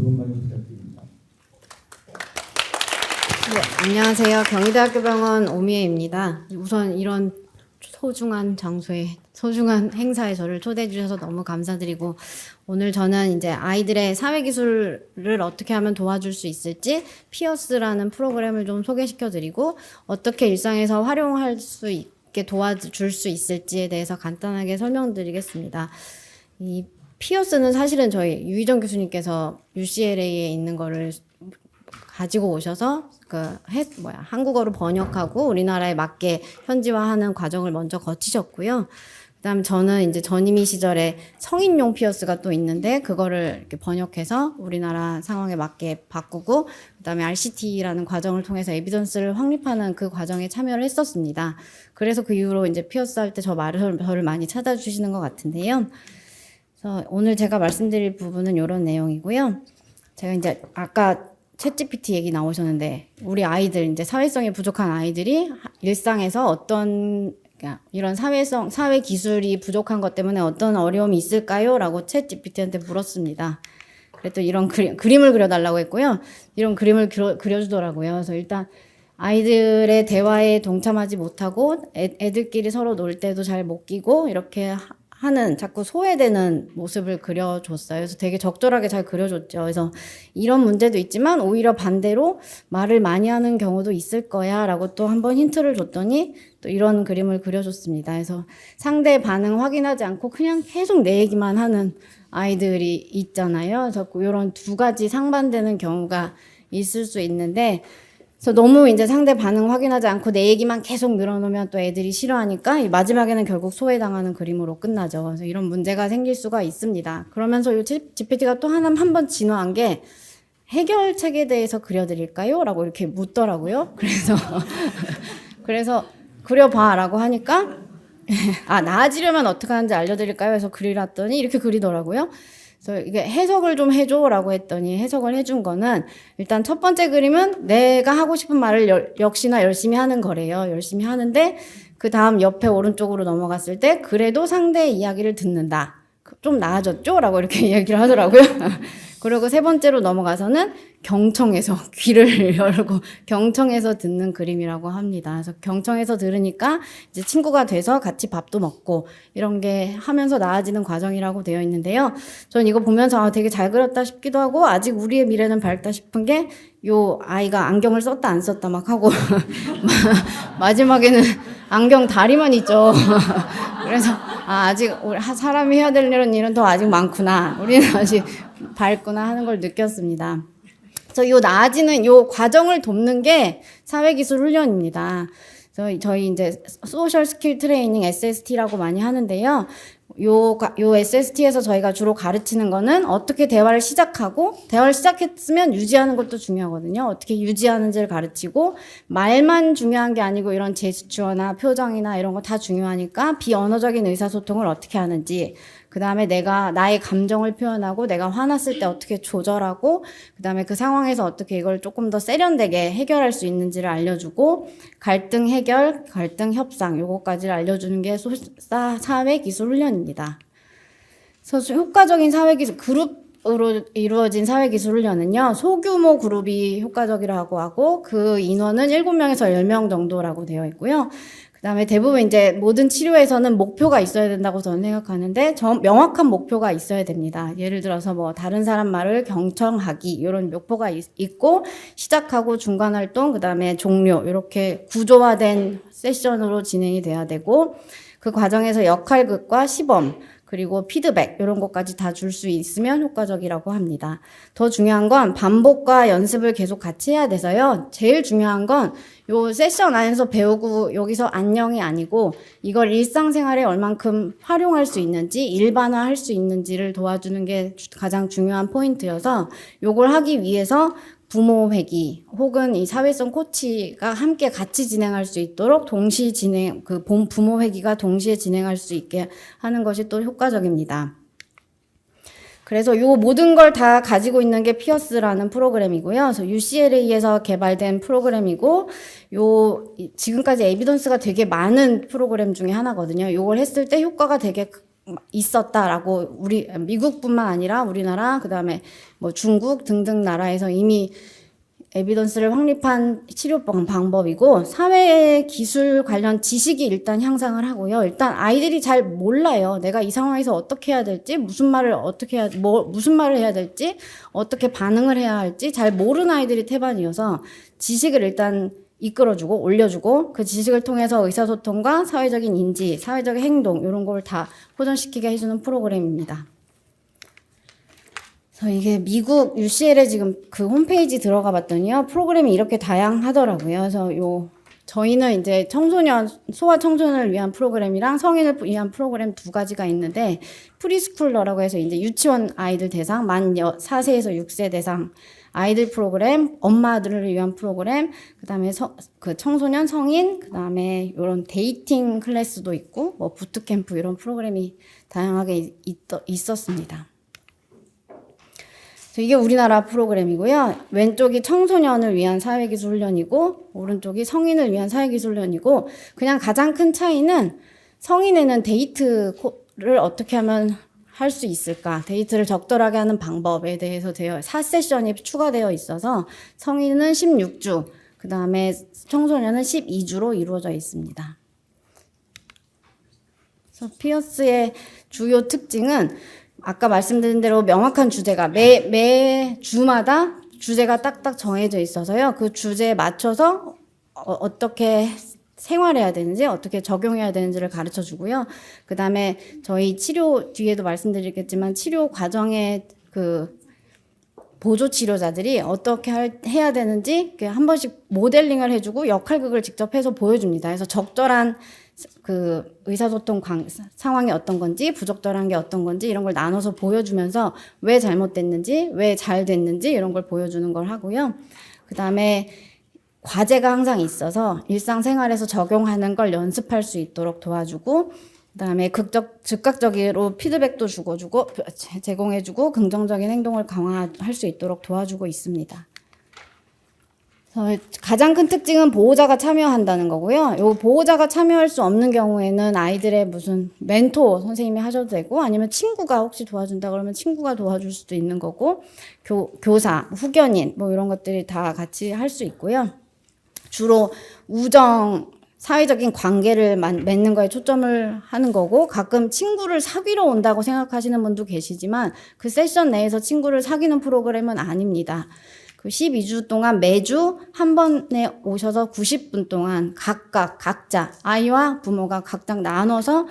그것만 좀 부탁드립니다. 네, 안녕하세요. 경희대학교 병원 오미애입니다. 우선 이런 소중한 장소에, 소중한 행사에 저를 초대해 주셔서 너무 감사드리고, 오늘 저는 이제 아이들의 사회기술을 어떻게 하면 도와줄 수 있을지, 피어스라는 프로그램을 좀 소개시켜 드리고, 어떻게 일상에서 활용할 수 있게 도와줄 수 있을지에 대해서 간단하게 설명드리겠습니다. 이 피어스는 사실은 저희 유희정 교수님께서 UCLA에 있는 거를 가지고 오셔서 한국어로 번역하고 우리나라에 맞게 현지화하는 과정을 먼저 거치셨고요. 그다음 저는 이제 전임의 시절에 성인용 피어스가 또 있는데 그거를 이렇게 번역해서 우리나라 상황에 맞게 바꾸고 그다음에 RCT라는 과정을 통해서 에비던스를 확립하는 그 과정에 참여를 했었습니다. 그래서 그 이후로 이제 피어스 할 때 저를 많이 찾아주시는 것 같은데요. 그래서 오늘 제가 말씀드릴 부분은 이런 내용이고요. 제가 이제 아까 챗GPT 얘기 나오셨는데 우리 아이들 이제 사회성이 부족한 아이들이 일상에서 어떤 그러니까 이런 사회 기술이 부족한 것 때문에 어떤 어려움이 있을까요?라고 챗GPT한테 물었습니다. 그랬더니 이런 그림을 그려달라고 했고요. 이런 그림을 그려주더라고요. 그래서 일단 아이들의 대화에 동참하지 못하고 애들끼리 서로 놀 때도 잘 못 끼고 이렇게 하는 자꾸 소외되는 모습을 그려줬어요. 그래서 되게 적절하게 잘 그려줬죠. 그래서 이런 문제도 있지만 오히려 반대로 말을 많이 하는 경우도 있을 거야 라고 또 한번 힌트를 줬더니 또 이런 그림을 그려줬습니다. 그래서 상대 반응 확인하지 않고 그냥 계속 내 얘기만 하는 아이들이 있잖아요. 그래서 이런 두 가지 상반되는 경우가 있을 수 있는데 그래서 너무 이제 상대 반응 확인하지 않고 내 얘기만 계속 늘어놓으면 또 애들이 싫어하니까 마지막에는 결국 소외당하는 그림으로 끝나죠. 그래서 이런 문제가 생길 수가 있습니다. 그러면서 이 GPT가 또 한 번 진화한 게 해결책에 대해서 그려드릴까요? 라고 이렇게 묻더라고요. 그래서 그려봐라고 하니까 나아지려면 어떻게 하는지 알려드릴까요? 해서 그리랬더니 이렇게 그리더라고요. 그래서 이게 해석을 좀 해줘라고 했더니 해석을 해준 거는 일단 첫 번째 그림은 내가 하고 싶은 말을 역시나 열심히 하는 거래요. 열심히 하는데 그 다음 옆에 오른쪽으로 넘어갔을 때 그래도 상대의 이야기를 듣는다. 좀 나아졌죠? 라고 이렇게 이야기를 하더라고요. 그리고 세 번째로 넘어가서는 경청해서 귀를 열고 경청해서 듣는 그림이라고 합니다. 그래서 경청해서 들으니까 이제 친구가 돼서 같이 밥도 먹고 이런 게 하면서 나아지는 과정이라고 되어 있는데요. 전 이거 보면서 되게 잘 그렸다 싶기도 하고 아직 우리의 미래는 밝다 싶은 게 요 아이가 안경을 썼다 안 썼다 막 하고 마지막에는 안경 다리만 있죠. 그래서 아직 사람이 해야 될 일은 더 아직 많구나. 우리는 아직 밝구나 하는 걸 느꼈습니다. 그래서 요 나아지는 요 과정을 돕는 게 사회기술 훈련입니다. 그래서 저희 이제 소셜 스킬 트레이닝 SST라고 많이 하는데요. 요 SST에서 저희가 주로 가르치는 거는 어떻게 대화를 시작하고 대화를 시작했으면 유지하는 것도 중요하거든요. 어떻게 유지하는지를 가르치고 말만 중요한 게 아니고 이런 제스처나 표정이나 이런 거 다 중요하니까 비언어적인 의사소통을 어떻게 하는지 그 다음에 내가 나의 감정을 표현하고 내가 화났을 때 어떻게 조절하고 그 다음에 그 상황에서 어떻게 이걸 조금 더 세련되게 해결할 수 있는지를 알려주고 갈등 해결, 갈등 협상 요거까지를 알려주는 게 사회기술 훈련입니다. 그래서 효과적인 사회기술 그룹으로 이루어진 사회기술 훈련은요. 소규모 그룹이 효과적이라고 하고 그 인원은 7명에서 10명 정도라고 되어 있고요. 그다음에 대부분 이제 모든 치료에서는 목표가 있어야 된다고 저는 생각하는데 명확한 목표가 있어야 됩니다. 예를 들어서 뭐 다른 사람 말을 경청하기 이런 목표가 있고 시작하고 중간 활동 그다음에 종료 이렇게 구조화된 세션으로 진행이 돼야 되고 그 과정에서 역할극과 시범 그리고 피드백 이런 것까지 다 줄 수 있으면 효과적이라고 합니다. 더 중요한 건 반복과 연습을 계속 같이 해야 돼서요. 제일 중요한 건 요 세션 안에서 배우고 여기서 안녕이 아니고 이걸 일상생활에 얼만큼 활용할 수 있는지 일반화할 수 있는지를 도와주는 게 가장 중요한 포인트여서 요걸 하기 위해서 부모 회기 혹은 이 사회성 코치가 함께 같이 진행할 수 있도록 동시 진행 부모 회기가 동시에 진행할 수 있게 하는 것이 또 효과적입니다. 그래서 요 모든 걸 다 가지고 있는 게 피어스라는 프로그램이고요. 그래서 UCLA에서 개발된 프로그램이고 지금까지 에비던스가 되게 많은 프로그램 중에 하나거든요. 요걸 했을 때 효과가 되게 있었다라고 우리 미국뿐만 아니라 우리나라 그다음에 뭐 중국 등등 나라에서 이미 에비던스를 확립한 치료 방법이고 사회 기술 관련 지식이 일단 향상을 하고요. 일단 아이들이 잘 몰라요. 내가 이 상황에서 어떻게 해야 될지, 무슨 말을 해야 될지, 어떻게 반응을 해야 할지 잘 모르는 아이들이 태반이어서 지식을 일단 이끌어주고 올려주고 그 지식을 통해서 의사소통과 사회적인 인지, 사회적인 행동 이런 걸 다 호전시키게 해주는 프로그램입니다. 그래서 이게 미국 UCL에 지금 그 홈페이지 들어가 봤더니요. 프로그램이 이렇게 다양하더라고요. 그래서 저희는 이제 소아 청소년을 위한 프로그램이랑 성인을 위한 프로그램 두 가지가 있는데 프리스쿨러라고 해서 이제 유치원 아이들 대상, 만 4세에서 6세 대상 아이들 프로그램, 엄마들을 위한 프로그램, 그다음에 그 청소년, 성인, 그다음에 이런 데이팅 클래스도 있고 뭐 부트캠프 이런 프로그램이 다양하게 있었습니다. 이게 우리나라 프로그램이고요. 왼쪽이 청소년을 위한 사회기술 훈련이고 오른쪽이 성인을 위한 사회기술 훈련이고 그냥 가장 큰 차이는 성인에는 데이트를 어떻게 하면 할 수 있을까? 데이트를 적절하게 하는 방법에 대해서 4세션이 추가되어 있어서 성인은 16주, 그 다음에 청소년은 12주로 이루어져 있습니다. 그래서 피어스의 주요 특징은 아까 말씀드린 대로 명확한 주제가 매 주마다 주제가 딱딱 정해져 있어서요. 그 주제에 맞춰서 어떻게 생활해야 되는지 어떻게 적용해야 되는지를 가르쳐 주고요. 그 다음에 저희 치료 뒤에도 말씀드리겠지만 치료 과정에 그 보조 치료자들이 어떻게 해야 되는지 한 번씩 모델링을 해주고 역할극을 직접 해서 보여줍니다. 그래서 적절한 그 의사소통 상황이 어떤 건지 부적절한 게 어떤 건지 이런 걸 나눠서 보여주면서 왜 잘못됐는지 왜 잘 됐는지 이런 걸 보여주는 걸 하고요. 그 다음에 과제가 항상 있어서 일상생활에서 적용하는 걸 연습할 수 있도록 도와주고 그다음에 즉각적으로 피드백도 제공해주고 긍정적인 행동을 강화할 수 있도록 도와주고 있습니다. 가장 큰 특징은 보호자가 참여한다는 거고요. 요 보호자가 참여할 수 없는 경우에는 아이들의 무슨 멘토 선생님이 하셔도 되고 아니면 친구가 혹시 도와준다 그러면 친구가 도와줄 수도 있는 거고 교사, 후견인 뭐 이런 것들이 다 같이 할 수 있고요. 주로 우정, 사회적인 관계를 맺는 거에 초점을 하는 거고 가끔 친구를 사귀러 온다고 생각하시는 분도 계시지만 그 세션 내에서 친구를 사귀는 프로그램은 아닙니다. 그 12주 동안 매주 한 번에 오셔서 90분 동안 각자 아이와 부모가 각각 나눠서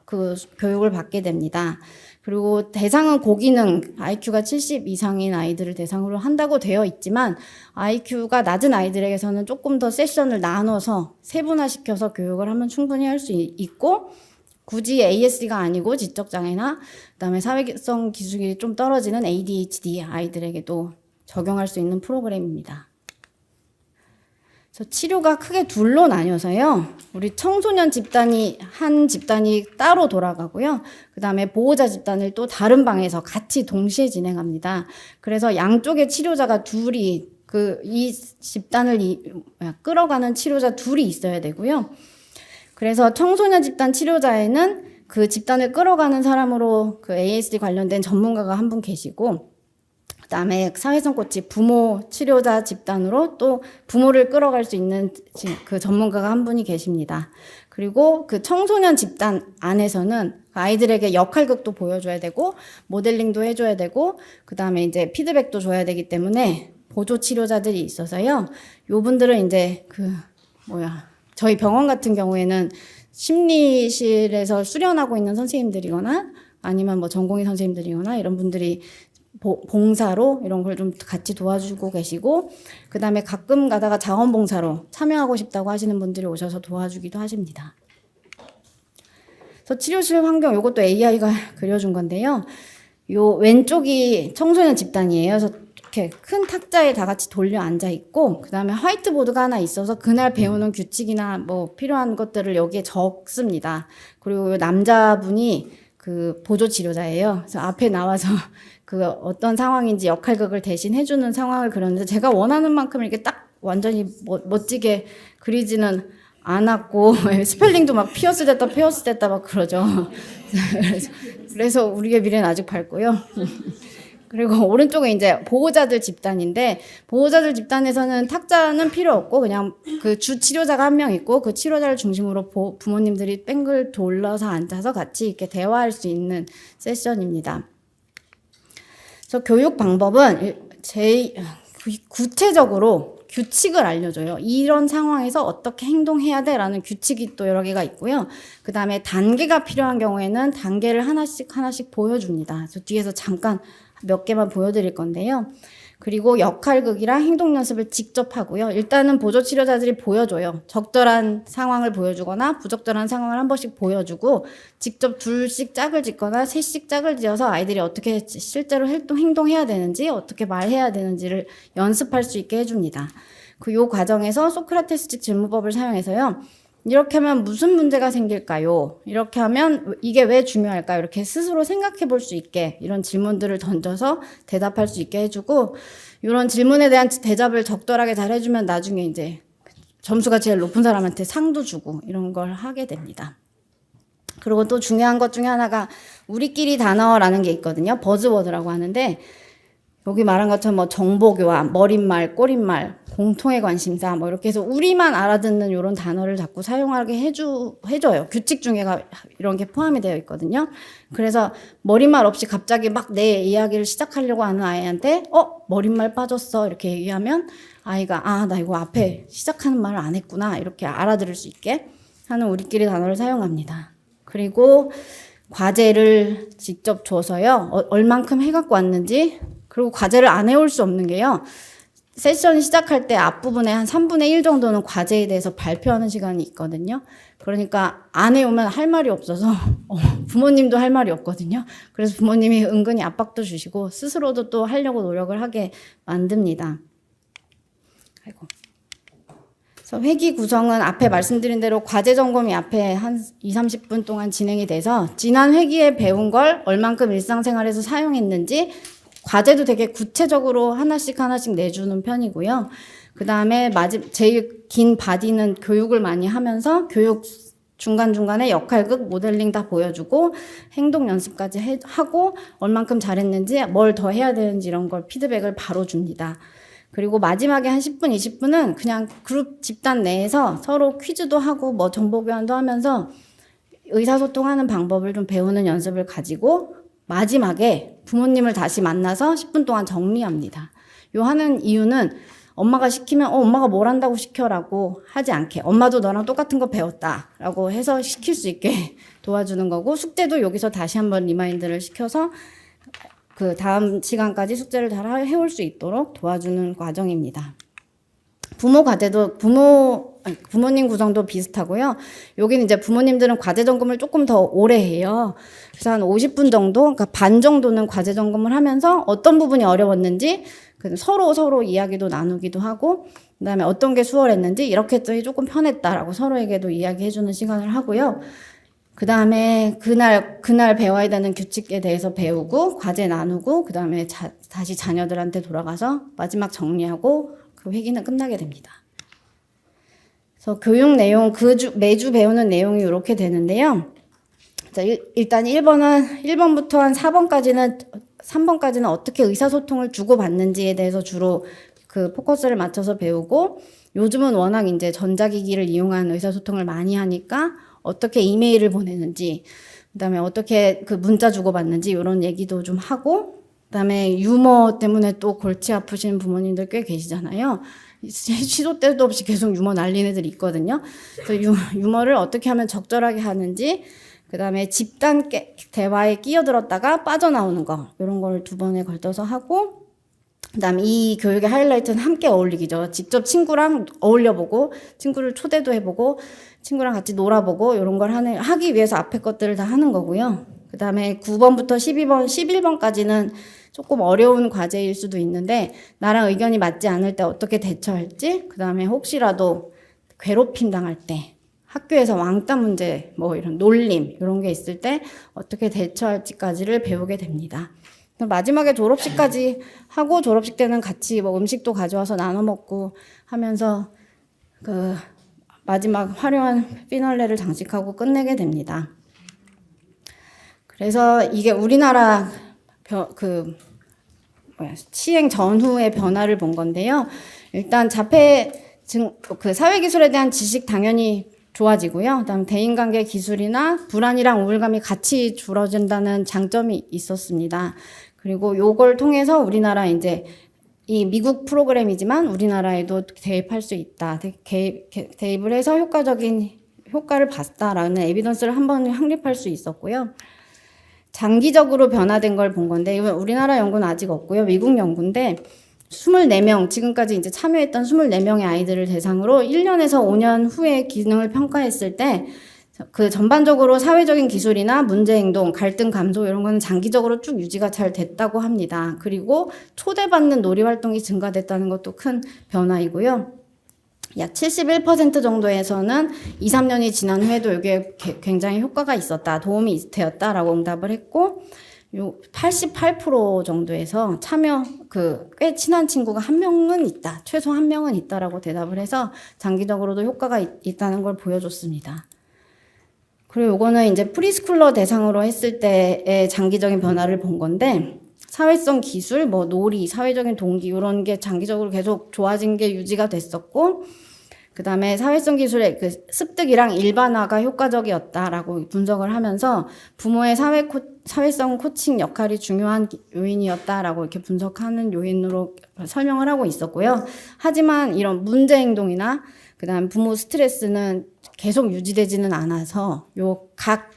그 교육을 받게 됩니다. 그리고 대상은 고기능 IQ가 70 이상인 아이들을 대상으로 한다고 되어 있지만 IQ가 낮은 아이들에게서는 조금 더 세션을 나눠서 세분화시켜서 교육을 하면 충분히 할 수 있고 굳이 ASD가 아니고 지적장애나 그다음에 사회성 기술이 좀 떨어지는 ADHD 아이들에게도 적용할 수 있는 프로그램입니다. 그래서 치료가 크게 둘로 나뉘어서요. 우리 청소년 집단이 한 집단이 따로 돌아가고요. 그 다음에 보호자 집단을 또 다른 방에서 같이 동시에 진행합니다. 그래서 양쪽의 치료자가 둘이 이 집단을 끌어가는 치료자 둘이 있어야 되고요. 그래서 청소년 집단 치료자에는 그 집단을 끌어가는 사람으로 그 ASD 관련된 전문가가 한 분 계시고 그다음에 사회성 코치 부모 치료자 집단으로 또 부모를 끌어갈 수 있는 그 전문가가 한 분이 계십니다. 그리고 그 청소년 집단 안에서는 아이들에게 역할극도 보여줘야 되고 모델링도 해줘야 되고 그다음에 이제 피드백도 줘야 되기 때문에 보조 치료자들이 있어서요. 요분들은 이제 저희 병원 같은 경우에는 심리실에서 수련하고 있는 선생님들이거나 아니면 뭐 전공의 선생님들이거나 이런 분들이 봉사로 이런 걸 좀 같이 도와주고 계시고 그다음에 가끔 가다가 자원봉사로 참여하고 싶다고 하시는 분들이 오셔서 도와주기도 하십니다. 그래서 치료실 환경 이것도 AI가 그려준 건데요. 요 왼쪽이 청소년 집단이에요. 그래서 이렇게 큰 탁자에 다 같이 돌려 앉아 있고 그다음에 화이트보드가 하나 있어서 그날 배우는 규칙이나 뭐 필요한 것들을 여기에 적습니다. 그리고 남자분이 그 보조 치료자예요. 그래서 앞에 나와서 그 어떤 상황인지 역할극을 대신 해주는 상황을 그렸는데 제가 원하는 만큼 이렇게 딱 완전히 멋지게 그리지는 않았고 스펠링도 막 피어스 됐다 막 그러죠. 그래서 우리의 미래는 아직 밝고요. 그리고 오른쪽에 이제 보호자들 집단인데, 보호자들 집단에서는 탁자는 필요 없고 그냥 그 주 치료자가 한 명 있고 그 치료자를 중심으로 부모님들이 뺑글 돌려서 앉아서 같이 이렇게 대화할 수 있는 세션입니다. 그래서 교육 방법은 구체적으로 규칙을 알려줘요. 이런 상황에서 어떻게 행동해야 돼라는 규칙이 또 여러 개가 있고요. 그 다음에 단계가 필요한 경우에는 단계를 하나씩 보여줍니다. 그래서 뒤에서 잠깐 몇 개만 보여드릴 건데요. 그리고 역할극이랑 행동 연습을 직접 하고요. 일단은 보조 치료자들이 보여줘요. 적절한 상황을 보여주거나 부적절한 상황을 한 번씩 보여주고 직접 둘씩 짝을 짓거나 셋씩 짝을 지어서 아이들이 어떻게 실제로 행동해야 되는지 어떻게 말해야 되는지를 연습할 수 있게 해줍니다. 요 과정에서 소크라테스식 질문법을 사용해서요. 이렇게 하면 무슨 문제가 생길까요? 이렇게 하면 이게 왜 중요할까요? 이렇게 스스로 생각해 볼 수 있게 이런 질문들을 던져서 대답할 수 있게 해주고, 이런 질문에 대한 대답을 적절하게 잘 해주면 나중에 이제 점수가 제일 높은 사람한테 상도 주고 이런 걸 하게 됩니다. 그리고 또 중요한 것 중에 하나가 우리끼리 단어라는 게 있거든요. 버즈워드라고 하는데, 여기 말한 것처럼 뭐 정보교환, 머릿말, 꼬릿말, 공통의 관심사 뭐 이렇게 해서 우리만 알아듣는 이런 단어를 자꾸 사용하게 해줘요. 규칙 중에가 이런 게 포함이 되어 있거든요. 그래서 머릿말 없이 갑자기 막 내 이야기를 시작하려고 하는 아이한테 머릿말 빠졌어 이렇게 얘기하면 아이가 나 이거 앞에 시작하는 말을 안 했구나 이렇게 알아들을 수 있게 하는 우리끼리 단어를 사용합니다. 그리고 과제를 직접 줘서요. 얼만큼 해갖고 왔는지, 그리고 과제를 안 해올 수 없는 게요. 세션이 시작할 때 앞부분에 한 3분의 1 정도는 과제에 대해서 발표하는 시간이 있거든요. 그러니까 안 해오면 할 말이 없어서 부모님도 할 말이 없거든요. 그래서 부모님이 은근히 압박도 주시고 스스로도 또 하려고 노력을 하게 만듭니다. 그래서 회기 구성은 앞에 말씀드린 대로 과제 점검이 앞에 한 20-30분 동안 진행이 돼서 지난 회기에 배운 걸 얼만큼 일상생활에서 사용했는지 과제도 되게 구체적으로 하나씩 내주는 편이고요. 그 다음에 제일 긴 바디는 교육을 많이 하면서 교육 중간중간에 역할극, 모델링 다 보여주고 행동 연습까지 하고 얼만큼 잘했는지 뭘 더 해야 되는지 이런 걸 피드백을 바로 줍니다. 그리고 마지막에 한 10분, 20분은 그냥 그룹 집단 내에서 서로 퀴즈도 하고 뭐 정보 교환도 하면서 의사소통하는 방법을 좀 배우는 연습을 가지고 마지막에 부모님을 다시 만나서 10분 동안 정리합니다. 요 하는 이유는 엄마가 시키면 엄마가 뭘 한다고 시켜라고 하지 않게 엄마도 너랑 똑같은 거 배웠다 라고 해서 시킬 수 있게 도와주는 거고, 숙제도 여기서 다시 한번 리마인드를 시켜서 그 다음 시간까지 숙제를 잘 해올 수 있도록 도와주는 과정입니다. 부모 과제도 부모님 구성도 비슷하고요. 여기는 이제 부모님들은 과제 점검을 조금 더 오래 해요. 그래서 한 50분 정도, 그러니까 반 정도는 과제 점검을 하면서 어떤 부분이 어려웠는지 서로 이야기도 나누기도 하고, 그다음에 어떤 게 수월했는지 이렇게 했더니 조금 편했다라고 서로에게도 이야기해주는 시간을 하고요. 그다음에 그날 배워야 되는 규칙에 대해서 배우고 과제 나누고 그다음에 다시 자녀들한테 돌아가서 마지막 정리하고 그 회기는 끝나게 됩니다. 그래서 교육 내용 매주 배우는 내용이 이렇게 되는데요. 자, 일단 1번부터 한 3번까지는 어떻게 의사소통을 주고받는지에 대해서 주로 그 포커스를 맞춰서 배우고, 요즘은 워낙 이제 전자기기를 이용한 의사소통을 많이 하니까 어떻게 이메일을 보내는지, 그다음에 어떻게 그 문자 주고받는지 이런 얘기도 좀 하고, 그다음에 유머 때문에 또 골치 아프신 부모님들 꽤 계시잖아요. 시도 때도 없이 계속 유머 날리는 애들이 있거든요. 그래서 유머를 어떻게 하면 적절하게 하는지, 그다음에 집단 대화에 끼어들었다가 빠져나오는 거 이런 걸 2번에 걸쳐서 하고, 그다음에 이 교육의 하이라이트는 함께 어울리기죠. 직접 친구랑 어울려보고 친구를 초대도 해보고 친구랑 같이 놀아보고 이런 걸 하기 위해서 앞에 것들을 다 하는 거고요. 그다음에 9번부터 11번까지는 조금 어려운 과제일 수도 있는데 나랑 의견이 맞지 않을 때 어떻게 대처할지, 그다음에 혹시라도 괴롭힘 당할 때, 학교에서 왕따 문제, 뭐 이런 놀림 이런 게 있을 때 어떻게 대처할지까지를 배우게 됩니다. 마지막에 졸업식까지 하고, 졸업식 때는 같이 뭐 음식도 가져와서 나눠 먹고 하면서 그 마지막 화려한 피널레를 장식하고 끝내게 됩니다. 그래서 이게 우리나라 시행 전후의 변화를 본 건데요. 일단 그 사회기술에 대한 지식 당연히 좋아지고요. 그다음 대인관계 기술이나 불안이랑 우울감이 같이 줄어든다는 장점이 있었습니다. 그리고 요걸 통해서 우리나라 이제 이 미국 프로그램이지만 우리나라에도 대입할 수 있다. 대입을 해서 효과적인 효과를 봤다라는 에비던스를 한번 확립할 수 있었고요. 장기적으로 변화된 걸 본 건데 이건 우리나라 연구는 아직 없고요. 미국 연구인데 24명, 지금까지 이제 참여했던 24명의 아이들을 대상으로 1년에서 5년 후의 기능을 평가했을 때 그 전반적으로 사회적인 기술이나 문제 행동, 갈등 감소 이런 거는 장기적으로 쭉 유지가 잘 됐다고 합니다. 그리고 초대받는 놀이 활동이 증가됐다는 것도 큰 변화이고요. 약 71% 정도에서는 2, 3년이 지난 후에도 이게 굉장히 효과가 있었다, 도움이 되었다라고 응답을 했고, 88% 정도에서 꽤 친한 친구가 한 명은 있다, 최소 한 명은 있다라고 대답을 해서 장기적으로도 효과가 있다는 걸 보여줬습니다. 그리고 요거는 이제 프리스쿨러 대상으로 했을 때의 장기적인 변화를 본 건데, 사회성 기술, 놀이, 사회적인 동기 이런 게 장기적으로 계속 좋아진 게 유지가 됐었고, 그 다음에 사회성 기술의 그 습득이랑 일반화가 효과적이었다라고 분석을 하면서 부모의 사회성 코칭 역할이 중요한 요인이었다라고 이렇게 분석하는 요인으로 설명을 하고 있었고요. 하지만 이런 문제 행동이나 그 다음 부모 스트레스는 계속 유지되지는 않아서 요 각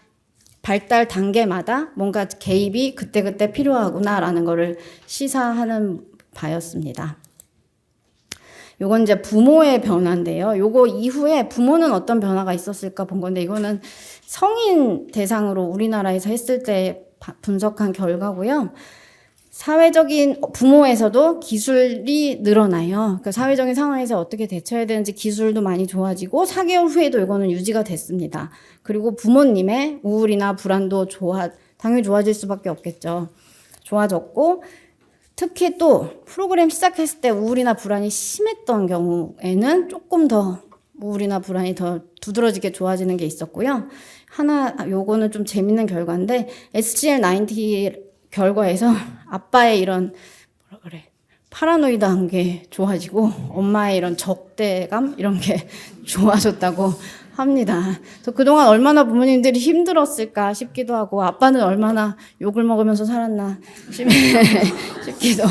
발달 단계마다 뭔가 개입이 그때그때 필요하구나라는 거를 시사하는 바였습니다. 요건 이제 부모의 변화인데요. 요거 이후에 부모는 어떤 변화가 있었을까 본 건데, 이거는 성인 대상으로 우리나라에서 했을 때 분석한 결과고요. 사회적인 부모에서도 기술이 늘어나요. 그러니까 사회적인 상황에서 어떻게 대처해야 되는지 기술도 많이 좋아지고 4개월 후에도 이거는 유지가 됐습니다. 그리고 부모님의 우울이나 불안도 당연히 좋아질 수밖에 없겠죠. 좋아졌고, 특히 또 프로그램 시작했을 때 우울이나 불안이 심했던 경우에는 조금 더 우울이나 불안이 더 두드러지게 좋아지는 게 있었고요. 요거는 좀 재밌는 결과인데, SGL-90 결과에서 아빠의 이런 파라노이드한 게 좋아지고 엄마의 이런 적대감 이런 게 좋아졌다고 합니다. 그래서 그동안 얼마나 부모님들이 힘들었을까 싶기도 하고, 아빠는 얼마나 욕을 먹으면서 살았나 싶기도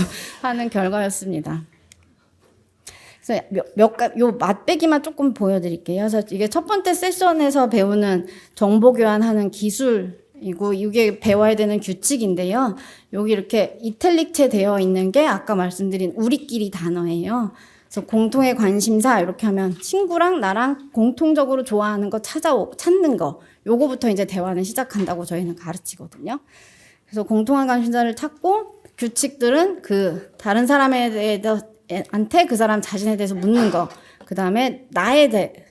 하는 결과였습니다. 그래서 요 맛배기만 조금 보여드릴게요. 그래서 이게 첫 번째 세션에서 배우는 정보 교환하는 기술이고, 이게 배워야 되는 규칙인데요. 여기 이렇게 이탈릭체 되어 있는 게 아까 말씀드린 우리끼리 단어예요. 그래서 공통의 관심사 이렇게 하면 친구랑 나랑 공통적으로 좋아하는 거 찾는 거, 요거부터 이제 대화는 시작한다고 저희는 가르치거든요. 그래서 공통한 관심사를 찾고, 규칙들은 그 다른 사람한테 그 사람 자신에 대해서 묻는 거, 그 다음에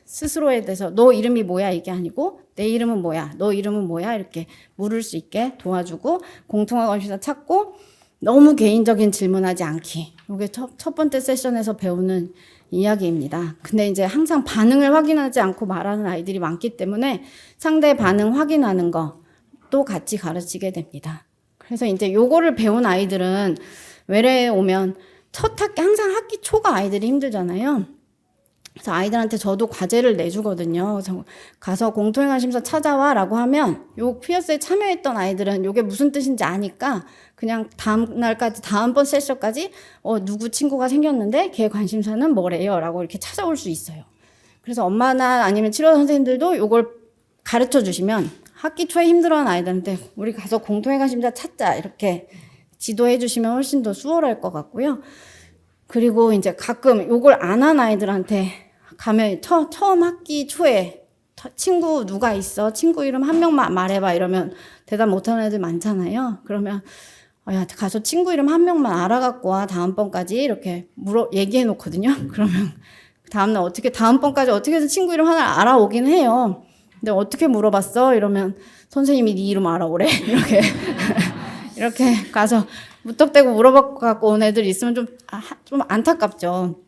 스스로에 대해서 너 이름이 뭐야 이게 아니고 내 이름은 뭐야, 너 이름은 뭐야 이렇게 물을 수 있게 도와주고, 공통한 관심사 찾고 너무 개인적인 질문하지 않기. 이게 첫 번째 세션에서 배우는 이야기입니다. 근데 이제 항상 반응을 확인하지 않고 말하는 아이들이 많기 때문에 상대의 반응 확인하는 것도 같이 가르치게 됩니다. 그래서 이제 요거를 배운 아이들은 외래에 오면 항상 학기 초가 아이들이 힘들잖아요. 그래서 아이들한테 저도 과제를 내주거든요. 그래서 가서 공통의 관심사 찾아와 라고 하면, 요 피어스에 참여했던 아이들은 요게 무슨 뜻인지 아니까 그냥 다음번 세션까지 누구 친구가 생겼는데 걔 관심사는 뭐래요 라고 이렇게 찾아올 수 있어요. 그래서 엄마나 아니면 치료 선생님들도 요걸 가르쳐 주시면 학기 초에 힘들어하는 아이들한테 우리 가서 공통의 관심사 찾자 이렇게 지도해 주시면 훨씬 더 수월할 것 같고요. 그리고 이제 가끔 요걸 안 한 아이들한테 가면 처음 학기 초에 친구 누가 있어? 친구 이름 한 명만 말해봐 이러면 대답 못하는 애들 많잖아요. 그러면 야, 가서 친구 이름 한 명만 알아갖고 와 다음번까지 이렇게 얘기해 놓거든요. 그러면 다음날 다음번까지 어떻게든 친구 이름 하나를 알아오긴 해요. 근데 어떻게 물어봤어? 이러면 선생님이 네 이름 알아오래. 이렇게 가서 무턱대고 물어봐갖고 온 애들 있으면 좀 안타깝죠.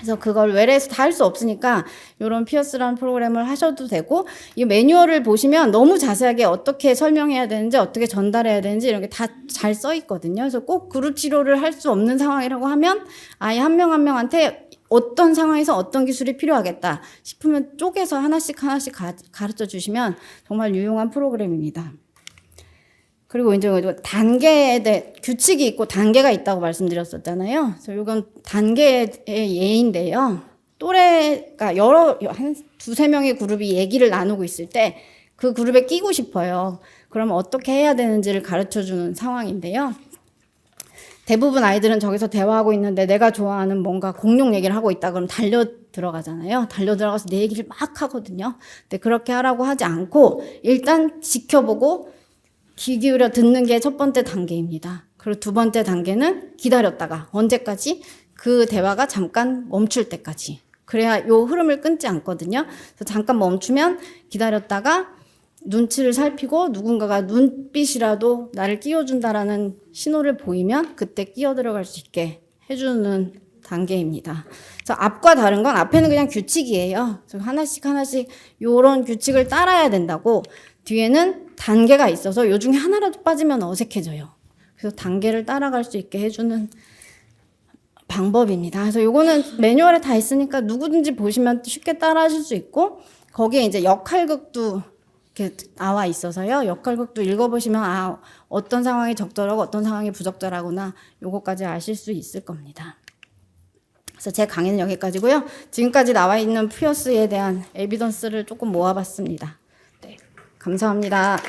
그래서 그걸 외래에서 다 할 수 없으니까 이런 피어스라는 프로그램을 하셔도 되고, 이 매뉴얼을 보시면 너무 자세하게 어떻게 설명해야 되는지, 어떻게 전달해야 되는지 이런 게 다 잘 써 있거든요. 그래서 꼭 그룹 치료를 할 수 없는 상황이라고 하면 아예 한 명 한 명한테 어떤 상황에서 어떤 기술이 필요하겠다 싶으면 쪼개서 하나씩 가르쳐 주시면 정말 유용한 프로그램입니다. 그리고 이제 단계에 대해 규칙이 있고 단계가 있다고 말씀드렸었잖아요. 그래서 이건 단계의 예인데요. 또래가 한 두세 명의 그룹이 얘기를 나누고 있을 때 그 그룹에 끼고 싶어요. 그러면 어떻게 해야 되는지를 가르쳐 주는 상황인데요. 대부분 아이들은 저기서 대화하고 있는데 내가 좋아하는 뭔가 공룡 얘기를 하고 있다 그러면 달려 들어가잖아요. 달려 들어가서 내 얘기를 막 하거든요. 근데 그렇게 하라고 하지 않고 일단 지켜보고 귀 기울여 듣는 게 첫 번째 단계입니다. 그리고 두 번째 단계는 기다렸다가 언제까지? 그 대화가 잠깐 멈출 때까지. 그래야 요 흐름을 끊지 않거든요. 그래서 잠깐 멈추면 기다렸다가 눈치를 살피고 누군가가 눈빛이라도 나를 끼워준다라는 신호를 보이면 그때 끼어 들어갈 수 있게 해주는 단계입니다. 그래서 앞과 다른 건 앞에는 그냥 규칙이에요. 그래서 하나씩 요런 규칙을 따라야 된다고, 뒤에는 단계가 있어서 요 중에 하나라도 빠지면 어색해져요. 그래서 단계를 따라갈 수 있게 해주는 방법입니다. 그래서 요거는 매뉴얼에 다 있으니까 누구든지 보시면 쉽게 따라 하실 수 있고, 거기에 이제 역할극도 이렇게 나와 있어서요. 역할극도 읽어보시면 아, 어떤 상황이 적절하고 어떤 상황이 부적절하구나 요거까지 아실 수 있을 겁니다. 그래서 제 강의는 여기까지고요. 지금까지 나와 있는 피어스에 대한 에비던스를 조금 모아봤습니다. 네, 감사합니다.